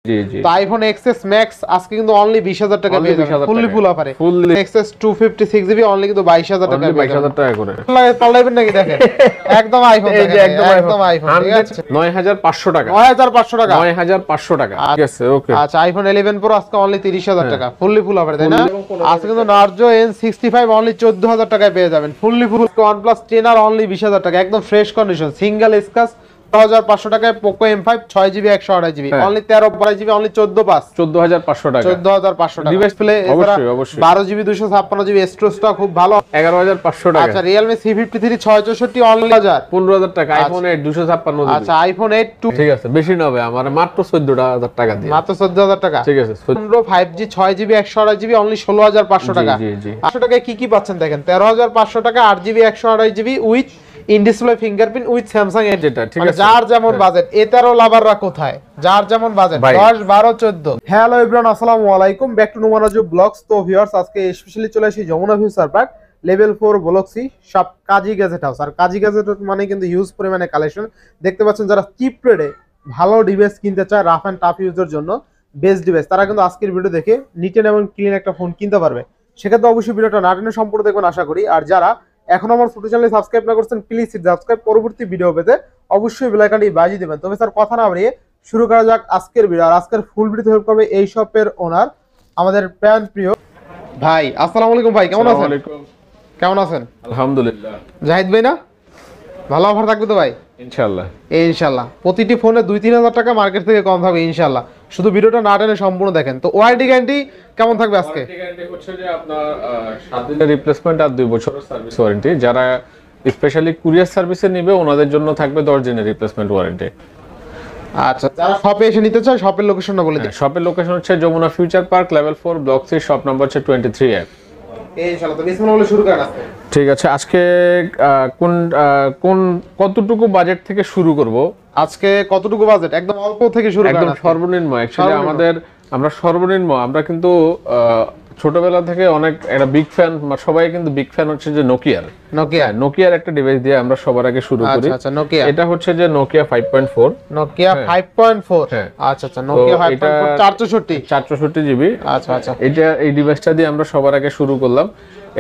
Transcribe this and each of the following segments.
জি জি। তো iPhone XS Max আজকে কিন্তু অনলি 20000 টাকা পেয়ে যাবেন ফুললি ফুল অফারে। XS 256GB অনলি কিন্তু 22000 টাকা পেয়ে যাবেন 22000 টাকা করে। পাল্লাইবেন নাকি দেখেন একদম আইফোন এই যে দেখেন একদম আইফোন ঠিক আছে 9500 টাকা 9500 টাকা 9500 টাকা ঠিক আছে ওকে। আচ্ছা আইফোন 11 Pro আজকে অনলি 30000 টাকা ফুললি ফুল অফারে তাই না? আজকে কিন্তু Narzo N65 অনলি 14000 টাকায় পেয়ে যাবেন fully full. OnePlus 10R only 20000 টাকা একদম ফ্রেশ কন্ডিশন সিঙ্গেল স্ক্র্যাচ 6500 টাকায় Poco M5 6GB 128GB only 13GB only 14500 টাকা 14500 টাকা ডিসপ্লে অবশ্যই অবশ্যই 12GB 256GB স্টোরেজটা খুব ভালো 11500 টাকা। আচ্ছা Realme C53 664 অনলি 15000 টাকা আইফোন 8 256GB। আচ্ছা আইফোন 8 ঠিক আছে বেশি না হবে আমার মাত্র 14000 টাকা দিয়ে মাত্র 14000 টাকা ঠিক আছে 5G 6GB 128GB অনলি 16500 টাকা। জি জি 500 টাকায় কি কি পাচ্ছেন দেখেন 13500 টাকা 8GB 128GB with in display fingerprint with Samsung এর যেটা ঠিক আছে যার যেমন বাজেট এটারও লাভাররা কোথায় যার যেমন বাজেট 10 12 14। হ্যালো এভরিওয়ান আসসালামু আলাইকুম ব্যাক টু নোমানাজু ব্লগস। তো ভিউয়ার্স আজকে স্পেশালি চলে আসি Jamuna future park level 4 block C সব কাজী গ্যাজেট হাউস। আর কাজী গ্যাজেট মানে কিন্তু হিউজ পরিমাণে কালেকশন দেখতে পাচ্ছেন। যারা চিপ রেটে ভালো ডিভাইস কিনতে চায় রাফ এন্ড টাফ ইউজের জন্য বেস্ট ডিভাইস তারা কিন্তু আজকের ভিডিও দেখে নিট এবং ক্লিন একটা ফোন কিনতে পারবে। সেক্ষেত্রে অবশ্যই ভিডিওটা না টেনে সম্পূর্ণ দেখবেন আশা করি। আর যারা এখন আমার ছোট চ্যানেলে সাবস্ক্রাইব না করছেন প্লিজ সাবস্ক্রাইব পরবর্তী ভিডিও পেতে অবশ্যই বেল আইকনটি বাজিয়ে দিবেন। তবে স্যার কথা না বাড়িয়ে শুরু করা যাক আজকের ভিডিও। আর আজকের ফুল ভিডিও হেল্প করবে এই শপের ওনার আমাদের প্রাণ প্রিয় ভাই। আসসালামু আলাইকুম ভাই কেমন আছেন? কেমন আছেন? আলহামদুলিল্লাহ। জাহিদ ভাই না ভালো অফার থাকবে তো ভাই ইনশাআল্লাহ ইনশাআল্লাহ। প্রতিটি ফোনে 2-3000 টাকা মার্কেট থেকে কম থাকবে ইনশাআল্লাহ। শুধু ভিডিওটা না টেনে সম্পূর্ণ দেখেন। তো ওয়ারেন্টি গ্যারান্টি কেমন থাকবে আজকে? ওয়ারেন্টি গ্যারান্টি হচ্ছে যে আপনার 7 দিনের রিপ্লেসমেন্ট আর 2 বছরের সার্ভিস ওয়ারেন্টি। যারা স্পেশালি কুরিয়ার সার্ভিসে নেবে ওনাদের জন্য থাকবে 10 দিনের রিপ্লেসমেন্ট ওয়ারেন্টি। আচ্ছা যারা শপে এসে নিতে চায় শপের লোকেশনটা বলে দিন। শপের লোকেশন হচ্ছে Jamuna future park level 4 block 3 shop number হচ্ছে 23A। ইনশাআল্লাহ। তো বিসমিল্লাহ বলে শুরু করেন আজকে। ঠিক আছে আজকে কোন কতটুকু বাজেট থেকে শুরু করব? আজকে কতটুকু বাজেট একদম অল্প থেকে শুরু করেন। একদম সর্বনিম্ন অ্যাকচুয়ালি আমরা সর্বনিম্ন আমরা কিন্তু ছোটবেলা থেকে অনেক একটা বিগ ফ্যান সবাই কিন্তু বিগ ফ্যান হচ্ছে যে নোকিয়ার একটা ডিভাইস দিয়ে আমরা সবার আগে শুরু করি। আচ্ছা নোকিয়া এটা হচ্ছে যে নোকিয়া 5.4 নোকিয়া 5.4 আচ্ছা আচ্ছা নোকিয়া 5.4 464 GB। আচ্ছা আচ্ছা এই ডিভাইসটা দিয়ে আমরা সবার আগে শুরু করলাম।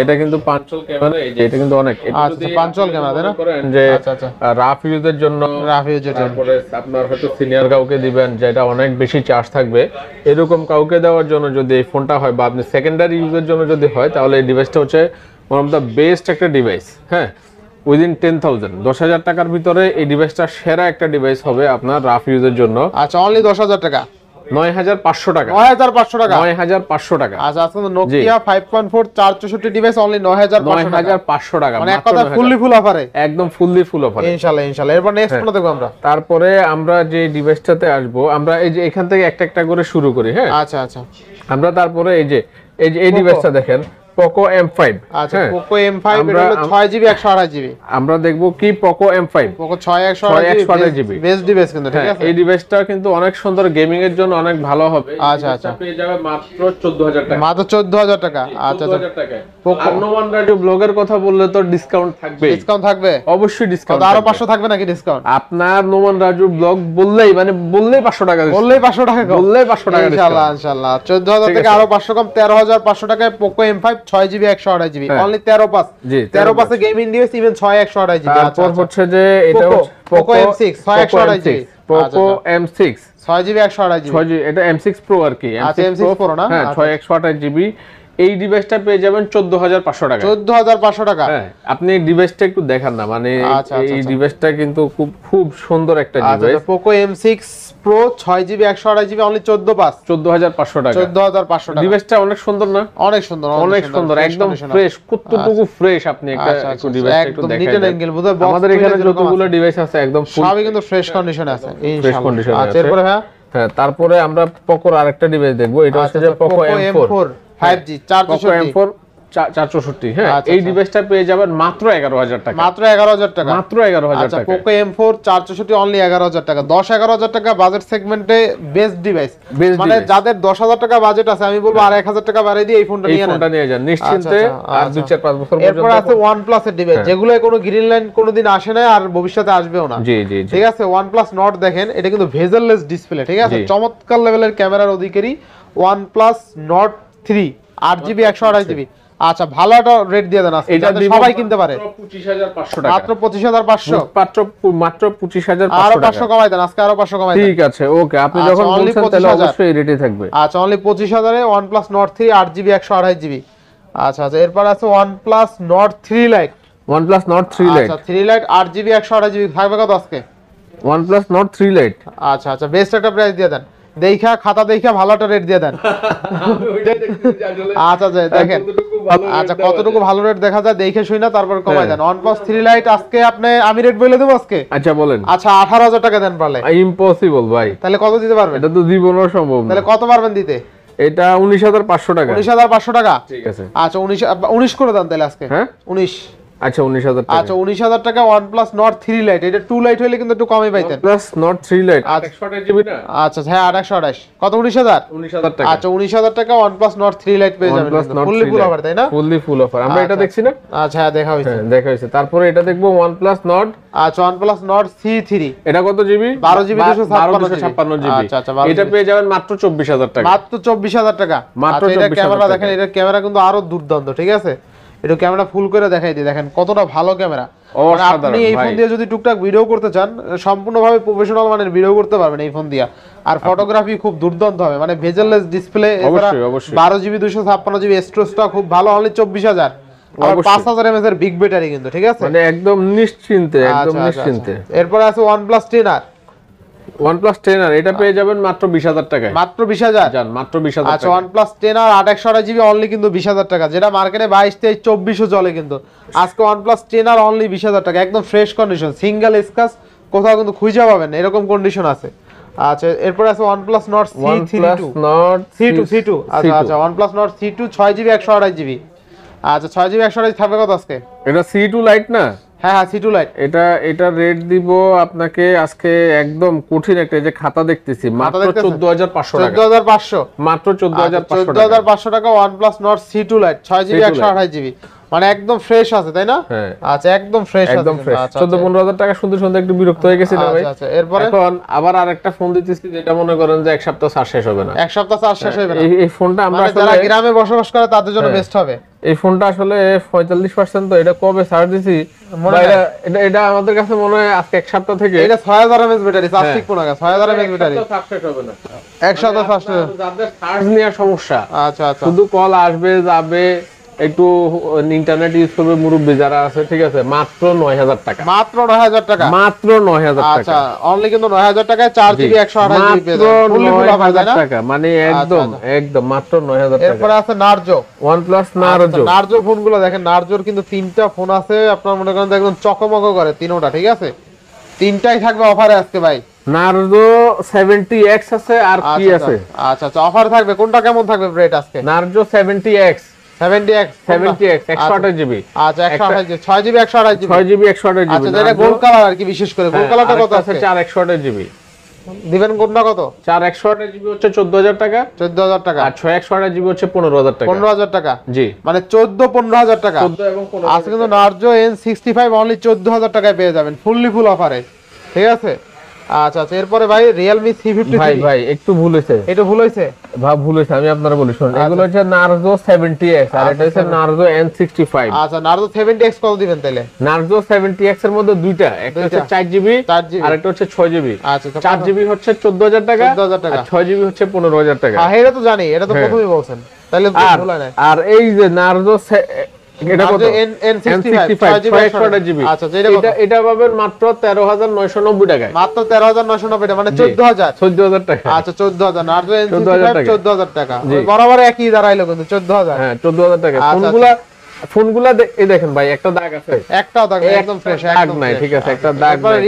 এটা কিন্তু পাঁচল ক্যামেরা এই যে এটা কিন্তু অনেক আচ্ছা পাঁচল ক্যামেরা তাই না যে রাফ ইউজের জন্য তারপরে আপনার হয়তো সিনিয়র কাউকে দিবেন যেটা অনেক বেশি চার্জ থাকবে এরকম কাউকে দেওয়ার জন্য যদি এই ফোনটা হয় বা আপনি সেকেন্ডারি ইউজের জন্য যদি হয় তাহলে এই ডিভাইসটা হচ্ছে ওয়ান অফ দ্য বেস্ট একটা ডিভাইস। হ্যাঁ উইদিন 10,000 টাকার ভিতরে এই ডিভাইসটা সেরা একটা ডিভাইস হবে আপনার রাফ ইউজের জন্য। আচ্ছা অনলি 10000 টাকা 9500 টাকা 9500 টাকা 9500 টাকা। আচ্ছা আজকে নোকিয়া 5.4 464 ডিভাইস অনলি 9500 টাকা মানে এক কথা ফুললি ফুল অফারে একদম ফুললি ফুল অফারে ইনশাআল্লাহ ইনশাআল্লাহ। এরপর নেক্সট কোন দেখব আমরা? তারপরে আমরা যে ডিভাইসটাতে আসব আমরা এই যে এখান থেকে একটা একটা করে শুরু করি। হ্যাঁ আচ্ছা আচ্ছা আমরা তারপরে এই ডিভাইসটা দেখেন Poco M5। আচ্ছা Poco M5 এটা হলো 6GB 128GB। আমরা দেখব কি Poco M5 Poco 128GB best device কিন্তু ঠিক আছে। এই ডিভাইসটা কিন্তু অনেক সুন্দর গেমিং এর জন্য অনেক ভালো হবে। আচ্ছা আচ্ছা পেয়ে যাবে মাত্র 14000 টাকা মাত্র 14000 টাকা। আচ্ছা 14000 টাকা। নোমান রাজু ব্লগের কথা বললে তো ডিসকাউন্ট থাকবে অবশ্যই ডিসকাউন্ট আরো 500 থাকবে নাকি ডিসকাউন্ট? আপনার নোমান রাজু ব্লগ বললেই 500 টাকা বললেই 500 টাকা ইনশাআল্লাহ ইনশাআল্লাহ। 14000 থেকে আরো 500 কম 13500 টাকায় Poco M5 6GB 128GB only 13.5 এ গেমিং ডিভাইস ইভেন 6/128GB। তারপর হচ্ছে যে এটা Poco M6 6/128GB Poco M6 6GB 128GB এটা M6 Pro আর কি M6 Pro না হ্যাঁ 6/128GB। এই ডিভাইসটা পেয়ে যাবেন 14500 টাকা 14500 টাকা। হ্যাঁ আপনি এই ডিভাইসটা একটু দেখান না মানে এই ডিভাইসটা কিন্তু খুব সুন্দর একটা device. Poco M6 Pro 6GB 128GB only 14500 টাকা 14500 টাকা। ডিভাইসটা অনেক সুন্দর না? অনেক সুন্দর একদম ফ্রেশ কতটুকু ফ্রেশ আপনি একটা ডিভাইসটা একটু দেখেন। আমাদের এখানে যতগুলো ডিভাইস আছে একদম সবই কিন্তু ফ্রেশ কন্ডিশনে আছে ইনশাআল্লাহ। আচ্ছা এরপর হ্যাঁ তারপরে আমরা Pocoর আরেকটা ডিভাইস দেখবো এটা হচ্ছে যে Poco M4 5G 464 464 হ্যাঁ এই ডিভাইসটা পেয়ে যাবেন মাত্র 11000 টাকা মাত্র 11000 টাকা মাত্র 11000 টাকা পোকো M4 464 অনলি 11000 টাকা 10-11000 টাকা বাজেট সেগমেন্টে বেস্ট ডিভাইস মানে যাদের 10000 টাকা বাজেট আছে আমি বলবো আর 1000 টাকা বাড়িয়ে দিয়ে এই ফোনটা নিয়ে যান নিশ্চিন্তে আর 2-4-5 বছর পর্যন্ত এরপর আছে OnePlus এর ডিভাইস যেগুলো কোনো গ্রিন লাইন কোনোদিন আসে না আর ভবিষ্যতে আসবেও না জি জি ঠিক আছে OnePlus Nord দেখেন এটা কিন্তু ভেজেললেস ডিসপ্লে ঠিক আছে চমৎকার লেভেলের ক্যামেরার অধিকারী OnePlus Nord 3 8GB 128GB আচ্ছা ভালো একটা রেট দিয়ে দেন আজকে এটা সবাই কিনতে পারে 25500 টাকা মাত্র 25500 মাত্র 25500 আরো 500 কমাই দেন আজকে আরো 500 কমাই দেন ঠিক আছে ওকে আপনি যখন বলছেন তাহলে অবশ্যই রেটে থাকবে আচ্ছা অনলি 25000 এ OnePlus Nord 3 8GB 128GB আচ্ছা আচ্ছা এরপর আছে OnePlus Nord 3 Lite OnePlus Nord 3 Lite আচ্ছা 3 Lite 8GB 128GB থাকবে কত আজকে OnePlus Nord 3 Lite আচ্ছা আচ্ছা বেস্ট একটা প্রাইস দিয়ে দেন দেখা খাতা দেখা ভালো একটা রেট দিয়ে দেন আচ্ছা আচ্ছা দেখেন আচ্ছা কতটুকু ভালো রেট দেখা যায় দেখে শুই না তারপর কমাই দেন OnePlus 3 Lite আজকে আপনি আমি রেট বলে দেব আজকে আচ্ছা বলেন আচ্ছা 18000 টাকা দেন পারলে ইম্পসিবল ভাই তাহলে কত দিতে পারবেন এটা তো জীবনও সম্ভব না তাহলে কত পারবেন দিতে এটা 19500 টাকা 19500 টাকা ঠিক আছে আচ্ছা 19 করে দেন তাহলে আজকে হ্যাঁ 19 আচ্ছা 19000 টাকা আচ্ছা 19000 টাকা OnePlus Nord 3 Lite এটা 2 Lite হলে কিন্তু একটু কমই পাইতেন OnePlus Nord 3 Lite 128GB না আচ্ছা হ্যাঁ 128 কত 19000 টাকা আচ্ছা 19000 টাকা OnePlus Nord 3 Lite পেয়ে যাবেন ফুললি ফুল অফার তাই না ফুললি ফুল অফার আমরা এটা দেখছি না আচ্ছা হ্যাঁ দেখা হইছে দেখা হইছে তারপরে এটা দেখবো OnePlus Nord আচ্ছা OnePlus Nord C3 এটা কত জিবি 12GB 256GB আচ্ছা আচ্ছা এটা পেয়ে যাবেন মাত্র 24000 টাকা মাত্র 24000 টাকা মাত্র এটা ক্যামেরা দেখেন এটা ক্যামেরা কিন্তু আরো দুর্দান্ত ঠিক আছে এটা ক্যামেরা ফুল করে দেখাই দিই দেখেন কতটা ভালো ক্যামেরা আপনি এই ফোন দিয়ে যদি টুকটাক ভিডিও করতে চান সম্পূর্ণভাবে প্রফেশনাল মানের ভিডিও করতে পারবেন এই ফোন দিয়ে আর ফটোগ্রাফি খুব দুর্দান্ত হবে মানে ভেজেললেস ডিসপ্লে এছাড়া 12GB 256GB স্টোরেজটা খুব ভালো অনলি 24000 আর 5000 mAh এর বিগ ব্যাটারি কিন্তু ঠিক আছে মানে একদম নিশ্চিন্তে এরপর আছে OnePlus 10R OnePlus 10R এটা পেয়ে যাবেন মাত্র 20000 টাকায় মাত্র 20000 জান মাত্র 20000 আচ্ছা OnePlus 10R 8/128GB অনলি কিন্তু 20000 টাকা যেটা মার্কেটে 22 23 24 চলে কিন্তু আজকে OnePlus 10R অনলি 20000 টাকা একদম ফ্রেশ কন্ডিশন সিঙ্গেল স্ক্র্যাচ কোথাও কিন্তু খুঁজে পাবেন এরকম কন্ডিশন আছে আচ্ছা এরপর আছে OnePlus Nord C2 আচ্ছা OnePlus Nord C2 6GB 128GB আচ্ছা 6GB 128 থাকবে কত আজকে এটা C2 Lite না হ্যাঁ C2 Lite এটা রেট দিব আপনাকে আজকে একদম কঠিন একটা যে খাতা দেখতেছি মাত্র 14500 টাকা 14500 মাত্র 14500 টাকা OnePlus Nord C2 Lite 6GB 128GB মানে একদম ফ্রেশ আছে তাই না আচ্ছা একদম ফ্রেশ আছে আচ্ছা 14-15000 টাকা শুনতে শুনতে একটু বিরক্ত হয়ে গেছি না ভাই আচ্ছা এরপর এখন আবার আরেকটা ফোন দিতেছি যেটা মনে করেন যে এক সপ্তাহ চার্জ শেষ হবে না এক সপ্তাহ চার্জ শেষ হবে না এই ফোনটা আমরা আসলে যারা গ্রামে বসবাস করে তাদের জন্য বেস্ট হবে এই ফোনটা আসলে 45% তো এটা কবে ছাড় দিছি এটা আমাদের কাছে মনে হয় আজকে এক সপ্তাহ থেকে এটা 6000 mAh ব্যাটারি চার্জ ঠিক কোনা 6000 mAh ব্যাটারি চার্জ শেষ হবে না এক সপ্তাহ চার্জ যাদের চার্জ নেওয়ার সমস্যা আচ্ছা শুধু কল আসবে যাবে একটু ইন্টারনেট ইউজ করবে মুরব্বি যারা আছে ঠিক আছে মাত্র 9000 টাকা মাত্র 9000 টাকা মাত্র 9000 টাকা আচ্ছা অনলি কিন্তু 9000 টাকায় 4GB 128GB পেয়ে যাবেন ফুললি ফুল অফার তাই না টাকা মানে একদম মাত্র 9000 টাকা এরপর আছে Narzo OnePlus Narzo ফোনগুলো দেখেন Narzoর কিন্তু তিনটা ফোন আছে আপনারা মনে করেন একদম চকমক করে তিনটা ঠিক আছে তিনটাই থাকবে অফারে আজকে ভাই Narzo 70X আছে আর কি আছে আচ্ছা অফার থাকবে কোনটা কেমন থাকবে রেট আজকে Narzo 70X 128GB আচ্ছা 128GB 6GB 128GB আচ্ছা এটা গোল্ড কালার আর কি বিশেষ করে গোল্ড কালারটা কত আছে 4 দিবেন কোনটা কত 4 128GB হচ্ছে 14000 টাকা 14000 টাকা আর 6 128GB হচ্ছে 15000 টাকা 15000 টাকা জি মানে 14000 টাকা 14 এবং 15 আজকে কিন্তু Narzo N65 অনলি 14000 টাকায় পেয়ে যাবেন ফুললি ফুল অফারে ঠিক আছে আচ্ছা এরপরে ভাই Realme C53 ভাই একটু ভুল হইছে এটা ভুল হইছে ভুল হইছে আমি আপনারা বলি শুনুন এগুলো হচ্ছে Narzo 70X আর এটা হচ্ছে Narzo N65 আচ্ছা Narzo 70X কত দিবেন তাহলে Narzo 70X এর মধ্যে দুইটা একটা হচ্ছে 4GB আর একটা হচ্ছে 6GB আচ্ছা 4GB হচ্ছে 14000 টাকা আর 6GB হচ্ছে 15000 টাকা হ্যাঁ এটা তো জানি এটা তো প্রথমেই বলছেন তাহলে ভুল হয় না আর এই যে Narzo এটা কত N65 6GB আচ্ছা এটা পাবেন মাত্র 13990 টাকায় মাত্র 13990 টাকা মানে 14000 টাকা আচ্ছা 14000 Narzo N65 14000 টাকা বরাবর একই দাঁড়াইলো কিন্তু 14000 হ্যাঁ 14000 টাকা ফোনগুলা এই দেখেন ভাই একটা দাগ আছে একটাও দাগ একদম ফ্রেশ একদম নাই ঠিক আছে একটা দাগ নাই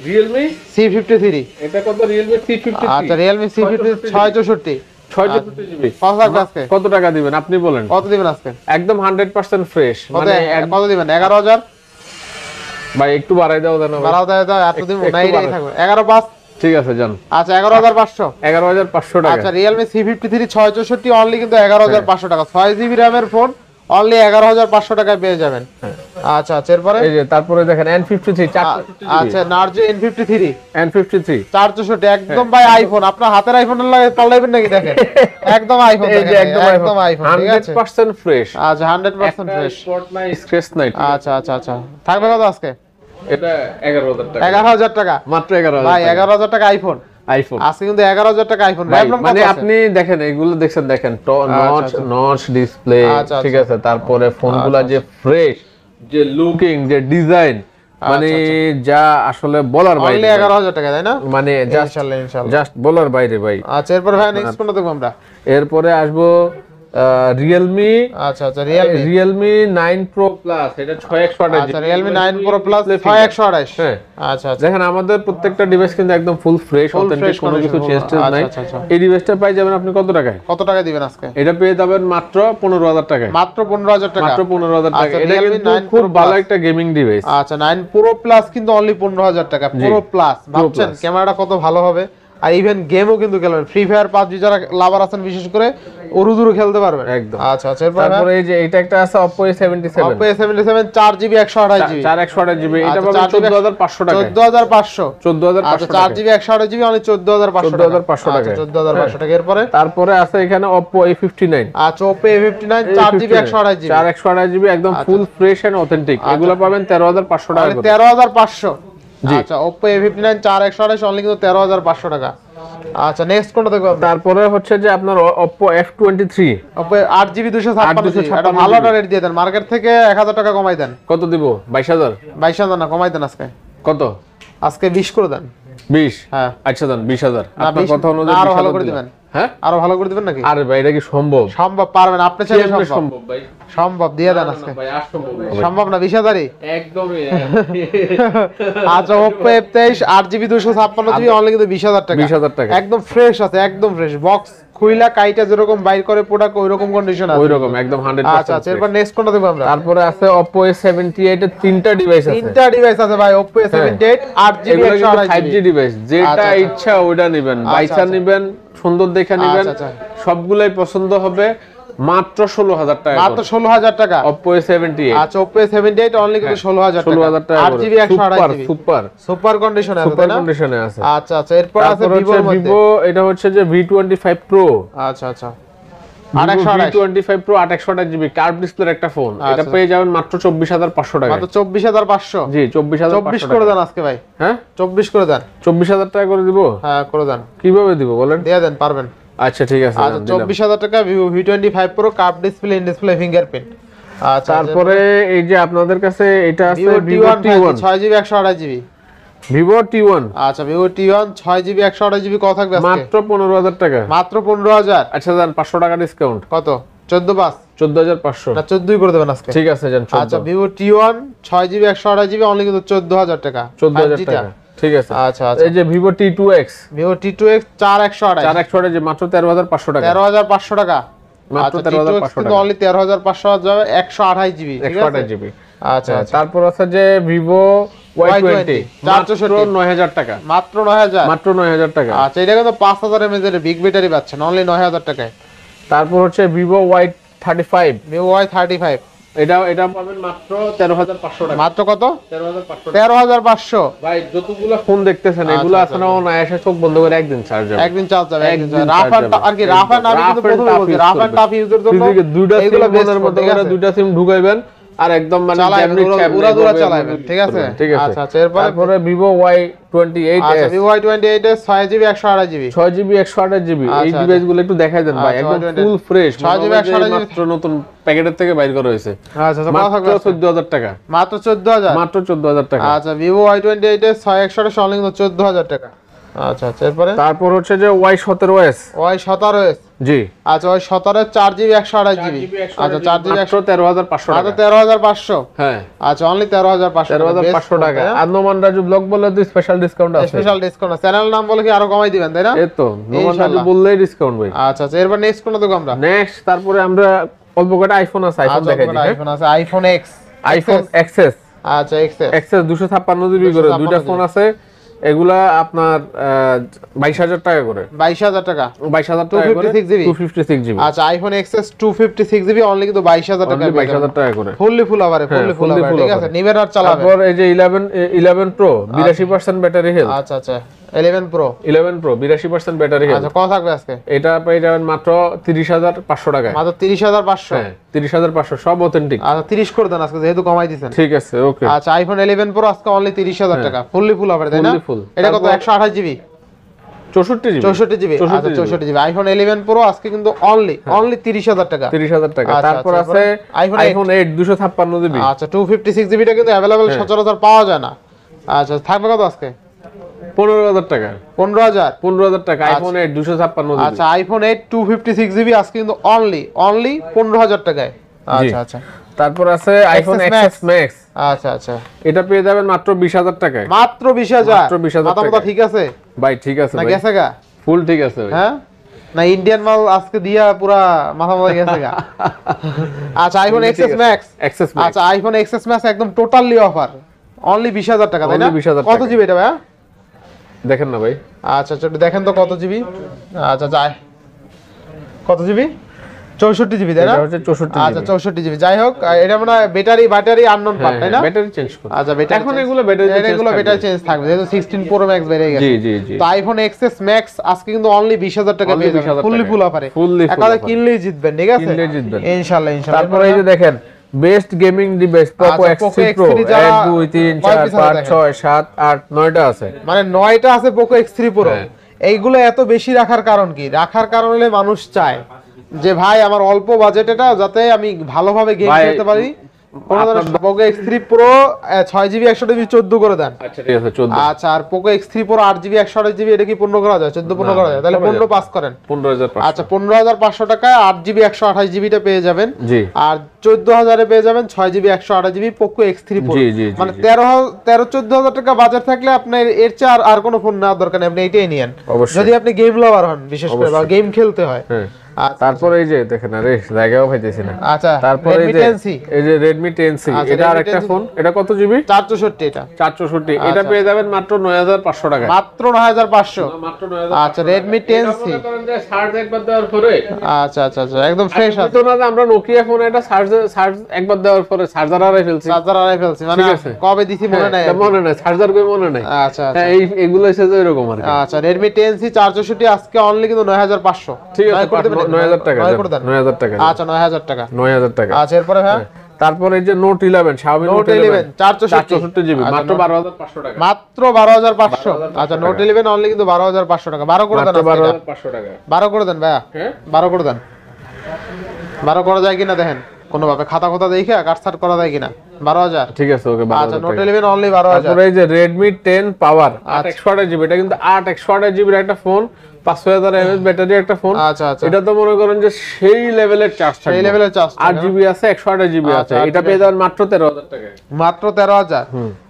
Realme C53 এটা কত Realme C53 আচ্ছা Realme C53 664 64GB কত থাকবে আজকে? কত টাকা দিবেন আপনি বলেন? কত দিবেন আজকে? একদম 100% ফ্রেশ। মানে কত দিবেন? 11000 ভাই একটু বাড়াই দাও দেন। বাড়াও দাও এত দিব না, এই থাকবে 11500। ঠিক আছে যান। আচ্ছা 11500 11500 টাকা। আচ্ছা Realme C53 664 অনলি কিন্তু 11500 টাকা, 6GB RAM এর ফোন অনলি 11500 টাকায় পেয়ে যাবেন। আচ্ছা এরপরে এই যে তারপরে দেখেন N53 আচ্ছা Narzo N53 N53 464 একদম ভাই আইফোন, আপনার হাতের আইফোনের লাগে পাল্লাইবেন নাকি? দেখেন একদম আইফোন, এই যে একদম আইফোন, ঠিক আছে 100% ফ্রেশ। আচ্ছা 100% ফ্রেশ, স্পট নাই, স্ক্র্যাচ নাই। আচ্ছা থাকবে কত আজকে? এটা 11000 টাকা। 11000 টাকা মাত্র 11000 ভাই, 11000 টাকা আইফোন আজকে কিন্তু 11000 টাকা আইফোন। মানে আপনি দেখেন এগুলো দেখেন নচ ডিসপ্লে, ঠিক আছে, তারপরে ফোনগুলা যে ফ্রেশ, যে লুকিং, যে ডিজাইন, মানে যা আসলে বলার বাইরে। অনলি 11000 টাকা তাই না? মানে ইনশাআল্লাহ জাস্ট বলার বাইরে ভাই। আচ্ছা এরপর ভাই নেক্সট কোনটা দেখব আমরা? এরপরে আসবো Realme। আচ্ছা Realme 9 Pro Plus, এটা 6128। আচ্ছা Realme 9 Pro Plus 6128। হ্যাঁ আচ্ছা দেখেন আমাদের প্রত্যেকটা ডিভাইস কিন্তু একদম ফুল ফ্রেশ, অথেন্টিক, কোনো কিছু চেঞ্জ নাই। এই ডিভাইসটা পাই যাবেন আপনি কত টাকায়? কত টাকা দিবেন আজকে? এটা পেয়ে যাবেন মাত্র 15000 টাকায়। মাত্র 15000 টাকা। মাত্র 15000 টাকা। এটা কিন্তু খুব ভালো একটা গেমিং ডিভাইস। আচ্ছা 9 Pro Plus কিন্তু অনলি 15000 টাকা। Pro Plus ভাবছেন ক্যামেরাটা কত ভালো হবে, আর ইভেন গেমও কিন্তু খেলবেন। ফ্রি ফায়ার PUBG যারা লাভার আছেন বিশেষ করে উরুদুরু খেলতে পারবেন একদম। আচ্ছা তারপরে এই যে এটা একটা আছে Oppo A77। Oppo A77 4GB 128GB 4128GB, এটা পাবেন 14500 টাকা। 14500 আচ্ছা 4GB 128GB অনলি 14500 টাকা। 14500 টাকা। তারপরে আছে এখানে Oppo A59। আচ্ছা Oppo A59 4GB 128GB 128GB একদম ফুল ফ্রেশ এন্ড অথেন্টিক। এগুলো পাবেন 13500 টাকা করে। 13500। আচ্ছা Oppo A59 4128 অনলি কিন্তু 13500 টাকা। আচ্ছা নেক্সট কোনটা দেখব? তারপরে হচ্ছে যে আপনার Oppo F23। Oppo 8GB 256 এটা ভালো রেট দিয়ে দেন, মার্কেট থেকে 1000 টাকা কমাই দেন। কত দিব? 22000। 22000 না, কমাই দেন আজকে। কত? আজকে 20 করে দেন। 20? হ্যাঁ আচ্ছা দেন 20000। আপনার কথা অনুযায়ী আরো ভালো করে দিবেন। হ্যাঁ আরো ভালো করে দিবেন নাকি? আরে ভাই এটা কি সম্ভব? সম্ভব, পারবেন আপনি চাইলে সম্ভব ভাই। সম্ভব দিয়ে দেন আজকে। ভাই অসম্ভব। সম্ভব না 20000ই? একদমই। আচ্ছা Oppo F23 8GB 256GB only কিন্তু 20000 টাকা। 20000 টাকা একদম ফ্রেশ আছে, একদম ফ্রেশ। বক্স খুইলা কাইটা যেরকম বাইর করে প্রোডাক্ট ওই রকম কন্ডিশন আছে। ওই রকম একদম 100%। আচ্ছা এরপর নেক্সট কোনটা দেখব আমরা? তারপরে আছে Oppo A78 এর তিনটা ডিভাইস আছে। তিনটা ডিভাইস আছে ভাই Oppo A78 8GB 128GB 5G device, যেটা ইচ্ছা ওইটা নেবেন, বাইচা নেবেন, সুন্দর দেখে নেবেন, সবগুলাই পছন্দ হবে। মাত্র 16000 টাকা। মাত্র 16000 টাকা Oppo A78। আচ্ছা Oppo A78 অনলি কিন্তু 16000 টাকা। 16000 টাকা 8GB 128GB সুপার কন্ডিশনে আছে, সুপার কন্ডিশনে আছে। আচ্ছা এরপর আছে Vivo, এটা হচ্ছে যে V25 Pro। আচ্ছা 828 V25 Pro 828GB কার্ভ ডিসপ্লের একটা ফোন। এটা পেয়ে যাবেন মাত্র 24500 টাকা। মাত্র 24500? জি 24500। 24 করে দেন আজকে ভাই। হ্যাঁ 24 করে দেন। 24000 টাকা করে দিব? হ্যাঁ করে দেন। কিভাবে দিব বলেন? দিয়ে দেন, পারবেন। আচ্ছা ঠিক আছে। আচ্ছা 24000 টাকা Vivo V25 Pro curve display, in display fingerprint. আচ্ছা তারপরে এই যে আপনাদের কাছে এটা আছে Vivo T1 6GB 128GB Vivo T1। আচ্ছা Vivo T1 6GB 128GB কত থাকবে আজকে? মাত্র 15000 টাকা। মাত্র 15000। আচ্ছা জান 500 টাকা ডিসকাউন্ট। কত? 14500? 14500 না 14ই করে দেবেন আজকে। ঠিক আছে জান 14। আচ্ছা Vivo T1 6GB 128GB only কিন্তু 14000 টাকা। 14000 টাকা। ঠিক আছে। আচ্ছা এই যে Vivo T2X 4128 যে মাত্র 13500 টাকা। 13500 টাকা। মাত্র 13500 টাকা। অনলি 13500 যাবে 128GB। 128GB। আচ্ছা তারপর আছে যে Vivo Y20 মাত্র 9000 টাকা। মাত্র 9000? মাত্র 9000 টাকা। আচ্ছা এটা কিন্তু 5000 mAh এর বিগ ব্যাটারি পাচ্ছেন অনলি 9000 টাকায়। তারপর হচ্ছে Vivo Y35। Vivo Y35 এটা পাবেন মাত্র 13500 টাকা। মাত্র কত? 13500 13500 ভাই যতগুলো ফোন দেখতেছেন এগুলো আসলে না এসে চোখ বন্ধ করে একদিন চার্জ যাবে। একদিন চার্জ যাবে। রাফান আর কি রাফান আমি কিন্তু প্রথমে বলছি রাফান টাফ ইউজার জন্য দুইটা সিম ফোনের মধ্যে করে দুইটা সিম ঢুকাইবেন আর একদম মানে যেমনি উড়া চালাবেন। ঠিক আছে। আচ্ছা এরপরে Vivo Y28s। আচ্ছা Vivo Y28 এর 6GB 128GB 6GB 128GB এই ডিভাইসগুলো একটু দেখাই দেন ভাই, একদম ফুল ফ্রেশ 6GB 128GB মাত্র নতুন প্যাকেটের থেকে বাইর করা হয়েছে। আচ্ছা মাত্র 14000 টাকা। মাত্র 14000? মাত্র 14000 টাকা। আচ্ছা Vivo Y28 এর 6128 অনলি কিন্তু 14000 টাকা। আচ্ছা আচ্ছা, এরপরে তারপর হচ্ছে যে Y17s Y17s, জি আচ্ছা Y17 4GB 128GB, আচ্ছা 4GB 13500 টাকা, 13500, হ্যাঁ আচ্ছা অনলি 13500, 13500 টাকা। আন্দমান রাজু ব্লগ বলে তো স্পেশাল ডিসকাউন্ট আছে, স্পেশাল ডিসকাউন্ট আছে। চ্যানেল নাম বলে কি আরো কমাই দিবেন তাই না? এই তো নোমান রাজু বললেই ডিসকাউন্ট ভাই। আচ্ছা আচ্ছা, এরপর নেক্সট কোনটা দেখব আমরা? নেক্সট তারপরে আমরা অল্প কটা আইফোন আছে, আইফোন দেখাই দিই। আইফোন আছে, আইফোন এক্স, আইফোন এক্সএস, আচ্ছা এক্সএস, এক্সএস 256GB করে, দুইটা ফোন আছে। এগুলা আপনার 22000 টাকা করে, 22000 টাকা, 22000 টাকা করে, 256GB। আচ্ছা আইফোন এক্সএস 256GB অনলি কিন্তু 22000 টাকা, 22000 টাকা করে, ফুললি ফুল আবারে, ফুললি ফুল আবারে, ঠিক আছে নিবেন আর চালাবেন। তারপর এই যে 11 Pro 82% ব্যাটারি হেলথ, আচ্ছা আচ্ছা 11 Pro 82% ব্যাটারি হেলথ। আচ্ছা কত থাকবে আজকে? এটা পেয়ে যাবেন মাত্র 30500 টাকায়, মাত্র 30500, হ্যাঁ 30500, সব অথেন্টিক। আচ্ছা 30 করে দেন আজকে যেহেতু কমাই দিবেন। ঠিক আছে, ওকে। আচ্ছা আইফোন 11 Pro আজকে অনলি 30000 টাকা, ফুললি ফুল আবারে, তাই না? এটা কত? 128GB, 64GB, আচ্ছা 64GB আইফোন 11 Pro আজকে কিন্তু অনলি 30000 টাকা, 30000 টাকা। তারপর আছে আইফোন 8 256GB, আচ্ছা 256GB টা কিন্তু अवेलेबल সচরাচর পাওয়া যায় না। আচ্ছা থাকবে কত আজকে? 15000 টাকা, 15000 টাকা আইফোন 8 256GB। আচ্ছা আইফোন 8 256GB আজকে কিন্তু অনলি 15000 টাকায়। আচ্ছা আচ্ছা, তারপর আছে আইফোন XS Max, আচ্ছা আচ্ছা এটা পেয়ে যাবেন মাত্র 20000 টাকায়, মাত্র 20000, মাত্র 20000 টাকা। মাথা ঠিক আছে ভাই? ঠিক আছে না ভাই, গেছে গা? ফুল ঠিক আছে ভাই, হ্যাঁ না ইন্ডিয়ান মাল আজকে দিয়া পুরা মাথা গেছে গা। আচ্ছা আইফোন XS Max, আচ্ছা আইফোন XS Max একদম টোটালি অফার, অনলি 20000 টাকা, তাই না? কত জিবি এটা ভাই? দেখেন না ভাই, আচ্ছা একটু দেখেন তো কত জিবি। আচ্ছা যাই, কত জিবি? 64GB, তাই না? এটা হচ্ছে 64GB। আচ্ছা 64GB, যাই হোক এটা মানে ব্যাটারি আননোন পার্ট, তাই না? ব্যাটারি চেঞ্জ করুন। আচ্ছা ব্যাটারি এখন এগুলো ব্যাটারি চেঞ্জ থাকবে যেহেতু 16 Pro Max বেড়ে গেছে। জি জি জি। তো আইফোন XS Max আজকে কিন্তু অনলি 20000 টাকা পেয়ে যাবেন, ফুললি ফুল অফারে, একালে কিনলেই জিতবেন, ঠিক আছে? কিনলেই জিতবেন ইনশাআল্লাহ ইনশাআল্লাহ। তারপর এই যে দেখেন best gaming device Poco X3 Pro 1 2 3 4 5 6 7 8 9টা আছে, মানে 9টা আছে Poco X3 Pro। এইগুলো এত বেশি রাখার কারণ কি? রাখার কারণ হলে মানুষ চায় যে ভাই আমার অল্প বাজেট এটা যাতে আমি ভালোভাবে গেম খেলতে পারি। Poco X3 Pro 6GB 128GB 14 করে দেন। আচ্ছা ঠিক আছে 14। আচ্ছা আর Poco X3 Pro 8GB 128GB এটা কি 15 করা যায়? 14 15 করা যায়? তাহলে 15 পাস করেন, 15500। আচ্ছা 15500 টাকায় 8GB 128GB টা পেয়ে যাবেন। জি। আর 14000 এ পেয়ে যাবেন 6GB 128GB Poco X3 Pro। জি জি। মানে 13-14000 টাকা বাজেট থাকলে আপনার এর চেয়ে আর কোনো ফোন নেওয়ার দরকার নেই, আপনি এটাই নিয়েন যদি আপনি গেম লাভার হন, বিশেষ করে বা গেম খেলতে হয়। তারপর এই যে দেখেন, আরে জায়গাও পাইতেছি না। আচ্ছা তারপর এই যে Redmi 10C, এটা আরেকটা ফোন, এটা কত জিবি? 464, এটা 464, এটা পেয়ে যাবেন মাত্র 9500 টাকা, মাত্র 9500, মাত্র 9500। আচ্ছা Redmi 10C, চার্জ একবার দেওয়ার পরে, আচ্ছা আচ্ছা আচ্ছা একদম ফ্রেশ আছে। তো না আমরা নোকিয়া ফোন এটা চার্জ একবার দেওয়ার পরে চার্জার আড়াই ফেলছি, মানে কবে দিছি মনে নাই, চার্জার কই মনে নাই। আচ্ছা আচ্ছা এই এগুলো এসে তো এরকম আর কি। আচ্ছা Redmi 10C 464 আজকে অনলি কিন্তু 9500। ঠিক আছে 9000 টাকা, 9000 টাকা, আচ্ছা 9000 টাকা, 9000 টাকা। আচ্ছা এরপরে হ্যাঁ তারপর এই যে Note 11, Xiaomi Note 11 464GB, মাত্র 12500 টাকা, মাত্র 12500। আচ্ছা Note 11 অনলি কিন্তু 12500 টাকা, 12 করে দেন, 12500 টাকা, 12 করে দেন ভাইয়া, হ্যাঁ 12 করে দেন, 12 করা যায় কিনা দেখেন, কোনো ভাবে খাতা দেখে কাটছাট করা যায় কিনা। 12000, ঠিক আছে ওকে। আচ্ছা Note 11 অনলি 12000। তারপর এই যে Redmi 10 Power 8/128GB, এটা কিন্তু 8/128GB এর একটা ফোন, 5000 mAh ব্যাটারি একটা ফোন। আচ্ছা আচ্ছা এটা তো মনে করেন যে সেই লেভেলের চার্জ থাকে, সেই লেভেলের চার্জ, 8GB আছে 128GB আছে, এটা পেয়ে যাবেন মাত্র 13000 টাকায়, মাত্র 13000।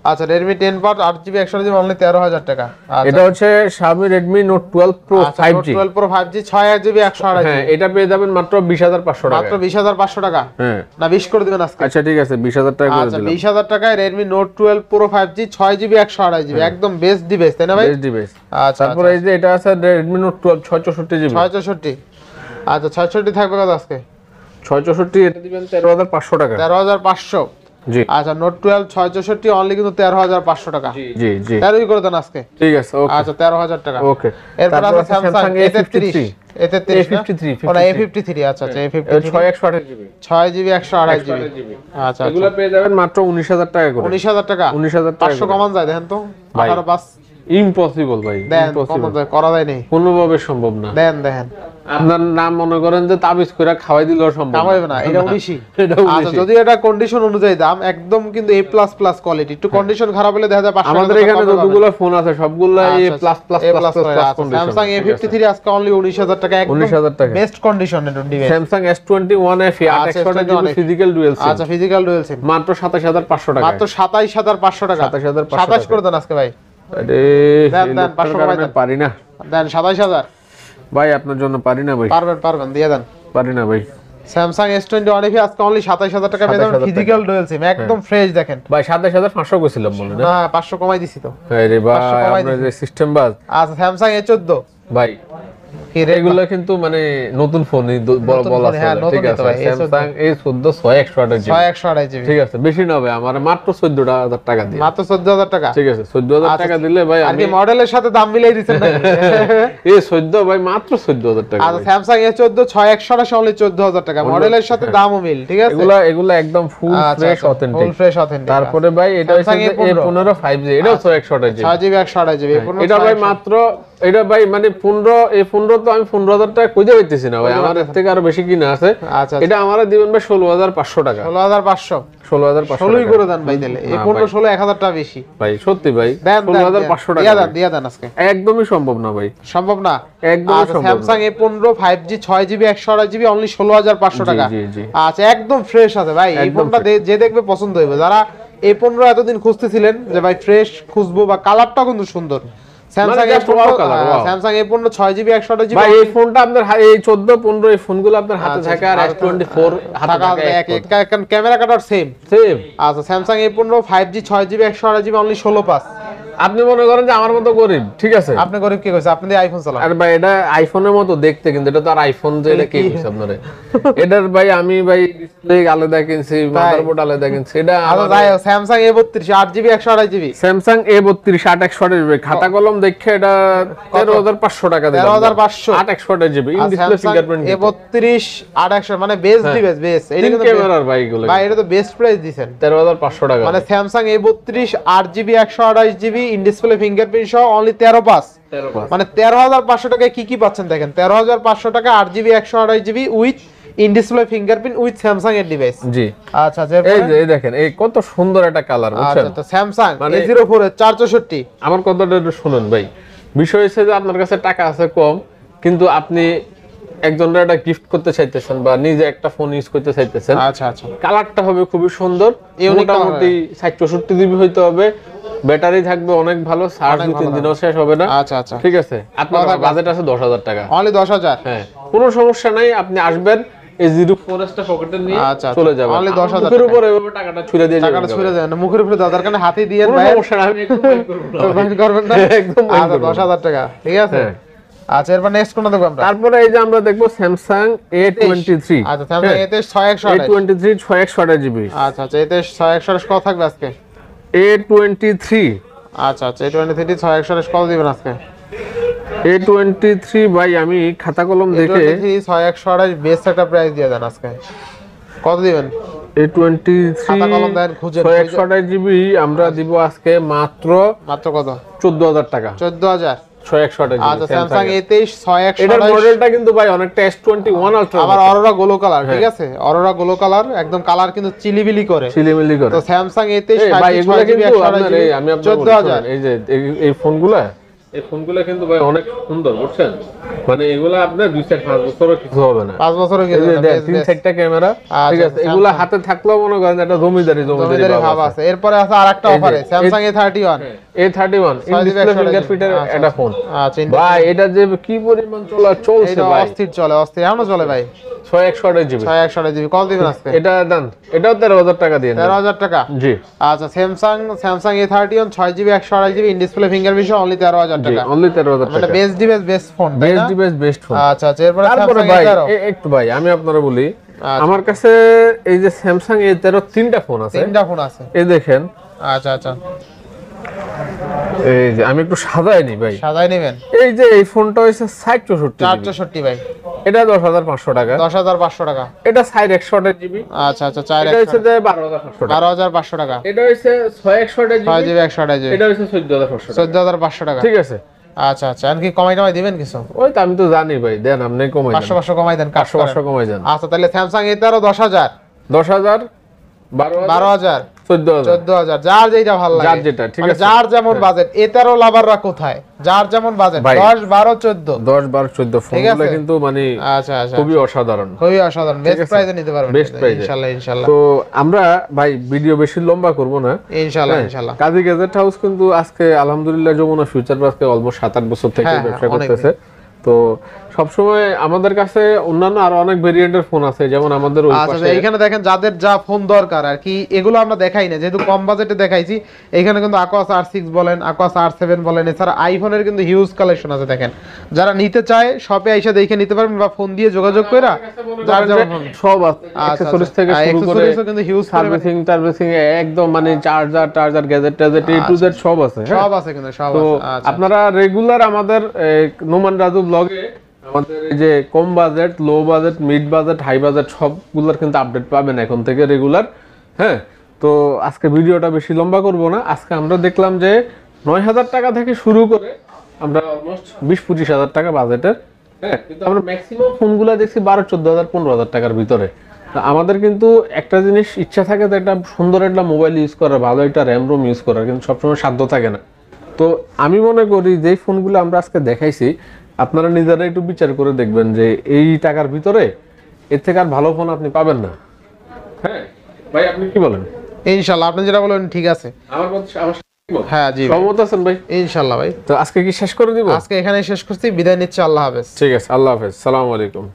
আচ্ছা Redmi 10 Power 8GB 128GB only 13000 টাকা। এটা হচ্ছে Xiaomi Redmi Note 12 Pro 5G, 12 Pro 5G 6GB 128GB, হ্যাঁ এটা পেয়ে যাবেন মাত্র 20500 টাকা, মাত্র 20500 টাকা, হ্যাঁ না 20 করে দিবেন আজকে। আচ্ছা ঠিক আছে 20000 টাকা করে আচ্ছা দিলাম। 20000 টাকায় Redmi Note 12 Pro 5G 6GB 128GB একদম বেস্ট ডিভাইস, তাই না ভাই? Best device. আচ্ছা তারপর এই যে এটা আছে Redmi Note 12 664GB, 664, আচ্ছা 664 থাকবে কত আজকে? 664 এটা দিবেন 13500 টাকা, 13500। জি। আচ্ছা Note 12 664 অনলি কিন্তু 13500 টাকা, জি জি 13ই করে দেন আজকে, ঠিক আছে ওকে। আচ্ছা 13000 টাকা, ওকে। এরপর আছে Samsung A53, A53 ওনা A53, আচ্ছা আচ্ছা A53 6/128GB, 6GB 128GB, আচ্ছা এগুলো পেয়ে যাবেন মাত্র 19000 টাকা করে, 19000 টাকা, 19000 টাকা 500 কমান যায় দেখেন তো, 18 পাস ইম্পসিবল ভাই, দেন, ইম্পসিবল, কমান যায়, করা যায় নাই, কোনোভাবে সম্ভব না। দেন দেখেন আপনার নাম মনে করেন যে তাবিজ কইরা খাওয়াই দিলেও সম্ভব খাওয়াইবে না, এটা 19ই। এটা আচ্ছা, যদি এটা কন্ডিশন অনুযায়ী দাম একদম কিন্তু A++ কোয়ালিটি, একটু কন্ডিশন খারাপ হলে দেখা যায় 500 আমাদের এখানে যতগুলো ফোন আছে সবগুলো A++ কন্ডিশন। স্যামসাং A53 আজকে অনলি 19000 টাকা, একদম 19000 টাকা বেস্ট কন্ডিশনের device. Samsung S21 FE 8 physical dual sim. আচ্ছা, ফিজিক্যাল ডুয়াল সিম মাত্র 27500 টাকা। মাত্র 27500 টাকা। 27 করে দেন আজকে ভাই। আরে দেন 500 কমাই দেন। পারি না দেন 27000 ভাই, আপনার জন্য পারি না ভাই। পারবেন দিয়ে দেন। পারি না ভাই। স্যামসাং S21 FE আজকে অনলি 27000 টাকা পেয়ে যাবেন, ফিজিক্যাল ডুয়াল সিম, একদম ফ্রেশ। দেখেন ভাই 27500 কইছিলাম বলে না? না, 500 কমাই দিছি তো। আরে ভাই আপনার যে সিস্টেম বাজ। আচ্ছা, স্যামসাং A14 ভাই এগুলো কিন্তু মানে নতুন ফোনই বলা চলে, ঠিক আছে? স্যামসাং A14 6128 জিবি, ঠিক আছে? বেশি না ভাই, আমার মাত্র 14000 টাকা দিয়ে। মাত্র 14000 টাকা, ঠিক আছে? 14000 টাকা দিলে ভাই আর কি মডেলের সাথে দাম মিলাই দিবেন নাকি? A14 ভাই মাত্র 14000 টাকা। আচ্ছা, স্যামসাং A14 6128 অনলি 14000 টাকা, মডেলের সাথে দামও মিল, ঠিক আছে? এগুলা একদম full fresh authentic, full fresh authentic. তারপরে ভাই এটা হচ্ছে A15 5G, এটাও 6128 জিবি, 6GB 128 জিবি। এটা ভাই মাত্র, এটা ভাই মানে 15 তো আমি 15000 টাকা কইতে পাইতেছি না ভাই, আমার থেকে আরো বেশি কিনা আছে। আচ্ছা, এটা আমারে দিবেন ভাই 16500 টাকা। 16500 ষোলোই করে দেন ভাই, দিলে এই 15 1000 টাকা বেশি ভাই, সত্যি ভাই। 16500 টাকা দিয়া দেন আজকে। একদমই সম্ভব না ভাই, সম্ভব না, একদমই সম্ভব না। Samsung A15 5G 6GB 128 GB only 16500 টাকা। জি জি। আচ্ছা, একদম ফ্রেশ আছে ভাই, এই ফোনটা যে দেখবে পছন্দ হইবে। যারা A15 এতদিন খুঁজতেছিলেন যে ভাই ফ্রেশ খুঁজবো, বা কালারটা কিন্তু সুন্দর, Samsung Samsung A15 6GB 128 GB ভাই। এই ফোনটা আপনার এই 14 15 এই ফোনগুলো আপনার হাতে থাকে, আর S24 হাতে থাকে এক ক্যামেরা কাটার সেম। আচ্ছা, Samsung A15 5G 6GB 128 GB only 16,500। আপনি মনে করেন যে আমার মতো গরিব, ঠিক আছে? আপনি গরিব কি কইছে? আপনি দিয়ে আইফোন চালান। আরে ভাই এটা আইফোনের মতো দেখতে, কিন্তু এটা তো আর আইফোন যে, এটা কি কইছে আপনারে? এটার ভাই আমি ভাই ডিসপ্লে আলাদা কিনছি, মাদারবোর্ড আলাদা কিনছি। এটা আচ্ছা, Samsung A32 8GB 128 GB, Samsung A32 8 GB, খাতা কলম দেখে এটা 13500 টাকা দিলাম। 13500 8 GB in display fingerprint. A32 8 মানে বেস্ট ডিভাইস, বেস্ট। এটা কিন্তু ক্যামেরার ভাই, এগুলো ভাই এটা তো বেস্ট প্রাইস দিবেন 13500 টাকা। মানে Samsung A32 8GB 128 GB in display fingerprint সহ অনলি 13,500। মানে 13500 টাকায় কি কি পাচ্ছেন দেখেন। 13500 টাকা 8GB 128 GB with in display fingerprint with Samsung এর ডিভাইস। জি। আচ্ছা, এই দেখেন এই কত সুন্দর একটা কালার, বুঝছেন? আচ্ছা, তো স্যামসাং A04 এর 464। আমার কথাটা একটু শুনুন ভাই। বিষয় হচ্ছে যে আপনার কাছে টাকা আছে কম, কিন্তু আপনি একজনের একটা গিফট করতে চাইতেছেন বা নিজে একটা ফোন ইউজ করতে চাইতেছেন। আচ্ছা, কালারটা হবে খুবই সুন্দর, মোটামুটি 60-64 জিবি হইতে হবে, ব্যাটারি থাকবে অনেক ভালো, চার্জ 2-3 দিনও শেষ হবে না। আচ্ছা, ঠিক আছে? আপনার বাজেট আছে 10000 টাকা, অনলি 10000। হ্যাঁ, কোনো সমস্যা নাই, আপনি আসবেন এই A04 টা পকেটে নিয়ে চলে যাবেন, অনলি 10000 মুখের উপর এভাবে টাকাটা ছুঁড়ে দিয়ে যাবেন। টাকাটা ছুঁড়ে দেন, মুখের উপরে দাদার কানে হাতে দিয়ে কোনো সমস্যা নাই, আমি একদম মাইন্ড করব না। মাইন্ড করবেন না একদম। আচ্ছা, 10000 টাকা, ঠিক আছে? আচ্ছা, এরপর নেক্সট কোনটা দেখব আমরা? তারপরে এই যে আমরা দেখব স্যামসাং A23। আচ্ছা, স্যামসাং A23 6128 A23 6128 জিবি। আচ্ছা, A23 6128 কত থাকবে আজকে? A23। আচ্ছা, A23 6128 কত দিবেন আজকে? A23 ভাই আমি খাতা কলম দেখে A23 6128 বেস্ট একটা প্রাইস দিয়ে দেন আজকে। কত দিবেন? A23 খাতা কলম দেন খুঁজে। 6128 জিবি আমরা দিব আজকে মাত্র কত? 14000 টাকা। 14000 6128 জিবি। আচ্ছা, স্যামসাং A23 6128 এটার মডেলটা কিন্তু ভাই অনেকটা S21 আলট্রা, আবার অরোরা গোলো কালার, ঠিক আছে? অরোরা গোলো কালার, একদম কালার কিন্তু চিলিবিলি করে। তো স্যামসাং A23 ভাই এগুলা কিন্তু আপনার আমি আপনাকে 14000। এই যে এই ফোনগুলা কিন্তু ভাই অনেক সুন্দর, বুঝছেন? মানে এগুলা আপনার 2-5 বছরও কিছু হবে না। 5 বছরও কিছু হবে না। 3-4টা ক্যামেরা, ঠিক আছে? এগুলা হাতে থাকলেও মনে করেন একটা জমিদারি ভাব আছে। এরপরে আছে আরেকটা অফারে স্যামসাং A31 ইন ডিসপ্লে ফিঙ্গারপ্রিন্টের একটা ফোন। আচ্ছা, ভাই এটা যে কি পরিমাণ চলছে ভাই, অস্থির চলে, এখনো চলে ভাই। 6128 জিবি, 6128 জিবি কত দিবেন আজকে? এটা দেন, এটাও 13000 টাকা দিয়ে 13000 টাকা। জি। আচ্ছা, Samsung A31 6GB 128 GB in display fingerprint only 13000 টাকা। অনলি 13000 টাকা। মানে best device, best phone, best phone. আচ্ছা, এরপর তারপরে ভাই একটু ভাই আমি আপনারা বলি, আমার কাছে এই যে স্যামসাং A13 তিনটা ফোন আছে। এই দেখেন। আচ্ছা, এই যে আমি একটু সাজাই নি ভাই, সাজাই নেবেন। এই যে এই ফোনটা হইছে 464 ভাই, এটা 10500 টাকা। 10500 টাকা। এটা 128 জিবি। আচ্ছা, 4 এটা হইছে 12500 টাকা। টাকা। এটা হইছে 628 জিবি। 6GB 128 GB. এটা হইছে 14500 টাকা। 14500 টাকা। ঠিক আছে? আচ্ছা আচ্ছা, আর কি কমাই টমাই দিবেন কিছু? ওই তো আমি তো জানি ভাই, দেন আপনি কমাই দেন, 500 কমাই দেন, 500 কমাই দেন। আচ্ছা তাহলে স্যামসাং A13 10,000, 10,000, 12,000, 14,000, 14,000, যার যেটা ভালো লাগে, যার যেটা, ঠিক আছে। যার যেমন বাজেট। A13 লাভাররা কোথায়, যার যেমন বাজেট, 10, 12, 14, 10, 12, 14 ফোনগুলো কিন্তু মানে আচ্ছা আচ্ছা, খুবই অসাধারণ, খুবই অসাধারণ, বেস্ট প্রাইসে নিতে পারবেন ইনশাআল্লাহ ইনশাআল্লাহ। তো আমরা ভাই ভিডিও বেশি লম্বা করব না ইনশাআল্লাহ ইনশাআল্লাহ। কাজী গ্যাজেট হাউস কিন্তু আজকে আলহামদুলিল্লাহ যমুনা ফিউচার পার্কে অলমোস্ট 7-8 বছর থেকে ব্যবসা করতেছে। তো সবসময় আমাদের কাছে অন্যান্য আরো অনেক ভেরিয়েন্টের ফোন আছে, যেমন আমাদের ওই আচ্ছা এইখানে দেখেন যাদের যা ফোন দরকার আর কি, এগুলো আমরা দেখাই না যেহেতু কম বাজেটে দেখাইছি। এখানে কিন্তু Aquas R6 বলেন, Aquas R7 বলেন, এছাড়া আইফোনের কিন্তু হিউজ কালেকশন আছে। দেখেন যারা নিতে চায় শপে আইসা দেখে নিতে পারবেন বা ফোন দিয়ে যোগাযোগ কইরা যার যেমন সব আছে, অ্যাকসেসরিজ থেকে শুরু করে কিন্তু হিউজ সার্ভিসিং একদম মানে charger gadget A to Z সব আছে, সব আছে কিন্তু সব তো আছে। আপনারা রেগুলার আমাদের নোমান রাজু ব্লগে আমাদের এই যে কম budget, low budget, mid budget, high budget সবগুলোর কিন্তু আপডেট পাবেন এখন থেকে রেগুলার। হ্যাঁ, তো আজকে ভিডিওটা বেশি লম্বা করব না। আজকে আমরা দেখলাম যে 9,000 টাকা থেকে শুরু করে আমরা অলমোস্ট 20-25,000 টাকা বাজেটের, হ্যাঁ, কিন্তু আমরা ম্যাক্সিমাম ফোনগুলো দেখছি 12-14,000, 15,000 টাকার ভিতরে। আমাদের কিন্তু একটা জিনিস ইচ্ছা থাকে যে একটা সুন্দর একটা মোবাইল ইউজ করার, ভালো একটা র্যাম রোম ইউজ করার, কিন্তু সবসময় সাধ্য থাকে না। তো আমি মনে করি যে ফোনগুলো আমরা আজকে দেখাইছি আপনারা নিজেরা একটু বিচার করে দেখবেন যে এই টাকার ভিতরে এর থেকে আর ভালো ফোন আপনি পাবেন না। হ্যাঁ ভাই, আপনি কি বলেন? ইনশাআল্লাহ আপনি যেটা বলেন ঠিক আছে। হ্যাঁ জি, সহমত আছেন ভাই? ইনশাআল্লাহ ভাই। তো আজকে কি শেষ করে দিব? আজকে এখানে শেষ করছি, বিদায় নিচ্ছি, আল্লাহ হাফেজ। ঠিক আছে, আল্লাহ হাফেজ, সালামু আলাইকুম।